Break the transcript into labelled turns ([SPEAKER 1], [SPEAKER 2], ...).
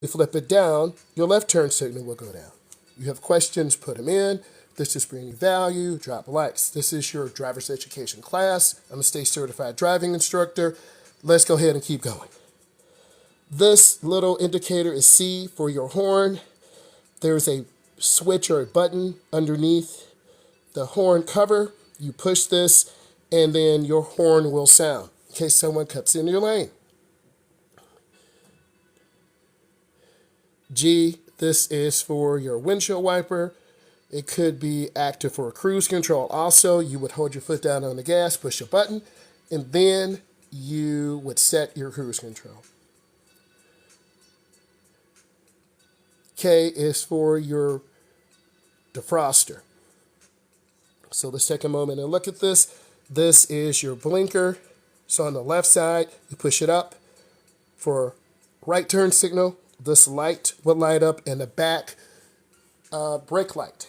[SPEAKER 1] You flip it down, your left turn signal will go down. You have questions, put them in. This is bringing value, drop likes. This is your driver's education class. I'm a state certified driving instructor. Let's go ahead and keep going. This little indicator is C for your horn. There's a switch or a button underneath the horn cover. You push this and then your horn will sound in case someone cuts in your lane. G, this is for your windshield wiper. It could be active for cruise control. Also, you would hold your foot down on the gas, push a button, and then you would set your cruise control. K is for your defroster. So let's take a moment and look at this. This is your blinker. So on the left side, you push it up for right turn signal. This light will light up in the back brake light.